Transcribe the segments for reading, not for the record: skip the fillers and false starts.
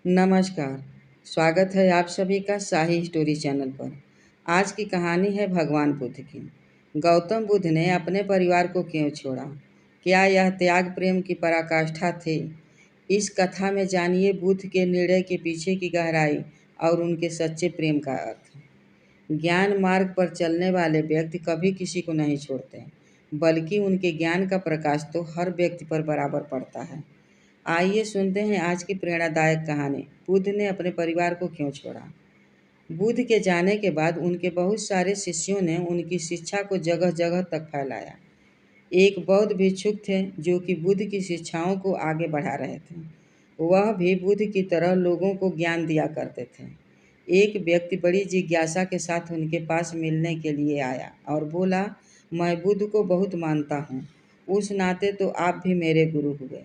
नमस्कार। स्वागत है आप सभी का शाही स्टोरी चैनल पर। आज की कहानी है भगवान बुद्ध की। गौतम बुद्ध ने अपने परिवार को क्यों छोड़ा? क्या यह त्याग प्रेम की पराकाष्ठा थी? इस कथा में जानिए बुद्ध के निर्णय के पीछे की गहराई और उनके सच्चे प्रेम का अर्थ। ज्ञान मार्ग पर चलने वाले व्यक्ति कभी किसी को नहीं छोड़ते, बल्कि उनके ज्ञान का प्रकाश तो हर व्यक्ति पर बराबर पड़ता है। आइए सुनते हैं आज की प्रेरणादायक कहानी, बुद्ध ने अपने परिवार को क्यों छोड़ा। बुद्ध के जाने के बाद उनके बहुत सारे शिष्यों ने उनकी शिक्षा को जगह जगह तक फैलाया। एक बौद्ध भिक्षुक थे जो कि बुद्ध की शिक्षाओं को आगे बढ़ा रहे थे। वह भी बुद्ध की तरह लोगों को ज्ञान दिया करते थे। एक व्यक्ति बड़ी जिज्ञासा के साथ उनके पास मिलने के लिए आया और बोला, मैं बुद्ध को बहुत मानता हूँ, उस नाते तो आप भी मेरे गुरु हुए।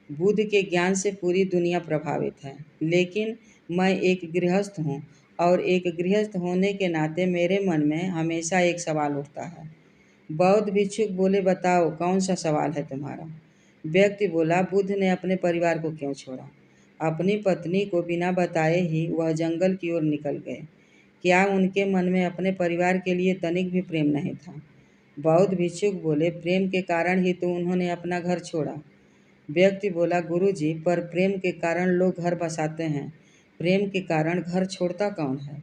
बुद्ध के ज्ञान से पूरी दुनिया प्रभावित है, लेकिन मैं एक गृहस्थ हूँ और एक गृहस्थ होने के नाते मेरे मन में हमेशा एक सवाल उठता है। बौद्ध भिक्षुक बोले, बताओ कौन सा सवाल है तुम्हारा? व्यक्ति बोला, बुद्ध ने अपने परिवार को क्यों छोड़ा? अपनी पत्नी को बिना बताए ही वह जंगल की ओर निकल गए। क्या उनके मन में अपने परिवार के लिए तनिक भी प्रेम नहीं था? बौद्ध भिक्षुक बोले, प्रेम के कारण ही तो उन्होंने अपना घर छोड़ा। व्यक्ति बोला, गुरुजी, पर प्रेम के कारण लोग घर बसाते हैं, प्रेम के कारण घर छोड़ता कौन है?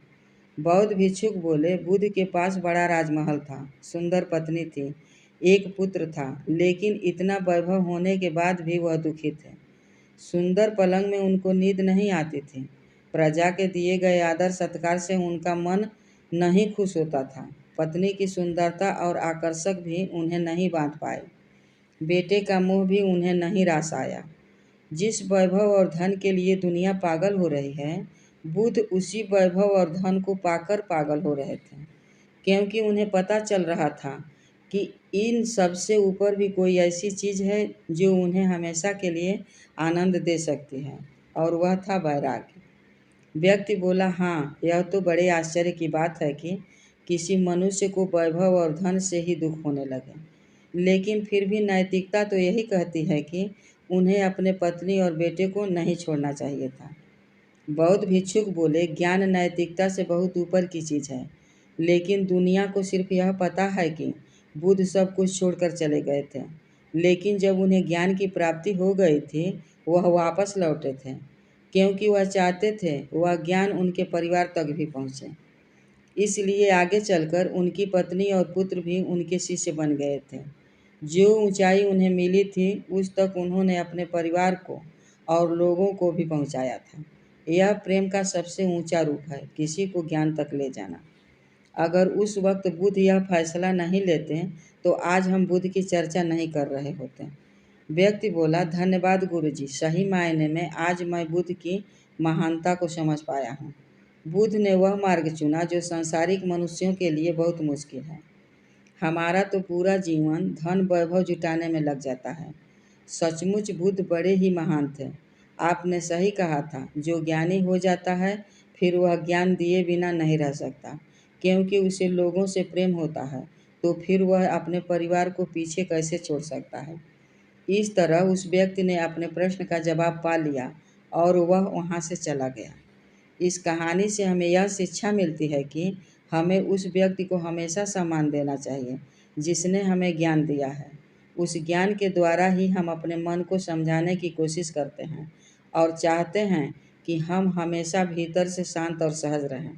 बौद्ध भिक्षुक बोले, बुद्ध के पास बड़ा राजमहल था, सुंदर पत्नी थी, एक पुत्र था, लेकिन इतना वैभव होने के बाद भी वह दुखी थे। सुंदर पलंग में उनको नींद नहीं आती थी। प्रजा के दिए गए आदर सत्कार से उनका मन नहीं खुश होता था। पत्नी की सुंदरता और आकर्षक भी उन्हें नहीं बांध पाए। बेटे का मोह भी उन्हें नहीं रास आया। जिस वैभव और धन के लिए दुनिया पागल हो रही है, बुद्ध उसी वैभव और धन को पाकर पागल हो रहे थे, क्योंकि उन्हें पता चल रहा था कि इन सबसे ऊपर भी कोई ऐसी चीज़ है जो उन्हें हमेशा के लिए आनंद दे सकती है, और वह था वैराग्य। व्यक्ति बोला, हाँ, यह तो बड़े आश्चर्य की बात है कि किसी मनुष्य को वैभव और धन से ही दुख होने लगे, लेकिन फिर भी नैतिकता तो यही कहती है कि उन्हें अपने पत्नी और बेटे को नहीं छोड़ना चाहिए था। बौद्ध भिक्षुक बोले, ज्ञान नैतिकता से बहुत ऊपर की चीज़ है, लेकिन दुनिया को सिर्फ यह पता है कि बुद्ध सब कुछ छोड़कर चले गए थे, लेकिन जब उन्हें ज्ञान की प्राप्ति हो गई थी, वह वापस लौटे थे, क्योंकि वह चाहते थे वह ज्ञान उनके परिवार तक भी पहुँचे। इसलिए आगे चलकर उनकी पत्नी और पुत्र भी उनके शिष्य बन गए थे। जो ऊंचाई उन्हें मिली थी, उस तक उन्होंने अपने परिवार को और लोगों को भी पहुंचाया था। यह प्रेम का सबसे ऊंचा रूप है, किसी को ज्ञान तक ले जाना। अगर उस वक्त बुद्ध यह फैसला नहीं लेते, तो आज हम बुद्ध की चर्चा नहीं कर रहे होते। व्यक्ति बोला, धन्यवाद गुरुजी, सही मायने में आज मैं बुद्ध की महानता को समझ पाया हूँ। बुद्ध ने वह मार्ग चुना जो सांसारिक मनुष्यों के लिए बहुत मुश्किल है। हमारा तो पूरा जीवन धन वैभव जुटाने में लग जाता है। सचमुच बुद्ध बड़े ही महान थे। आपने सही कहा था, जो ज्ञानी हो जाता है फिर वह ज्ञान दिए बिना नहीं रह सकता, क्योंकि उसे लोगों से प्रेम होता है, तो फिर वह अपने परिवार को पीछे कैसे छोड़ सकता है। इस तरह उस व्यक्ति ने अपने प्रश्न का जवाब पा लिया और वह वहाँ से चला गया। इस कहानी से हमें यह शिक्षा मिलती है कि हमें उस व्यक्ति को हमेशा सम्मान देना चाहिए जिसने हमें ज्ञान दिया है। उस ज्ञान के द्वारा ही हम अपने मन को समझाने की कोशिश करते हैं और चाहते हैं कि हम हमेशा भीतर से शांत और सहज रहें।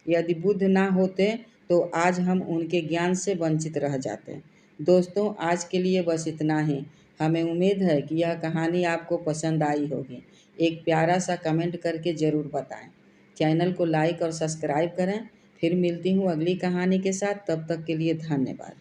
यदि बुद्ध ना होते तो आज हम उनके ज्ञान से वंचित रह जाते। दोस्तों, आज के लिए बस इतना ही। हमें उम्मीद है कि यह कहानी आपको पसंद आई होगी। एक प्यारा सा कमेंट करके ज़रूर बताएं। चैनल को लाइक और सब्सक्राइब करें। फिर मिलती हूँ अगली कहानी के साथ, तब तक के लिए धन्यवाद।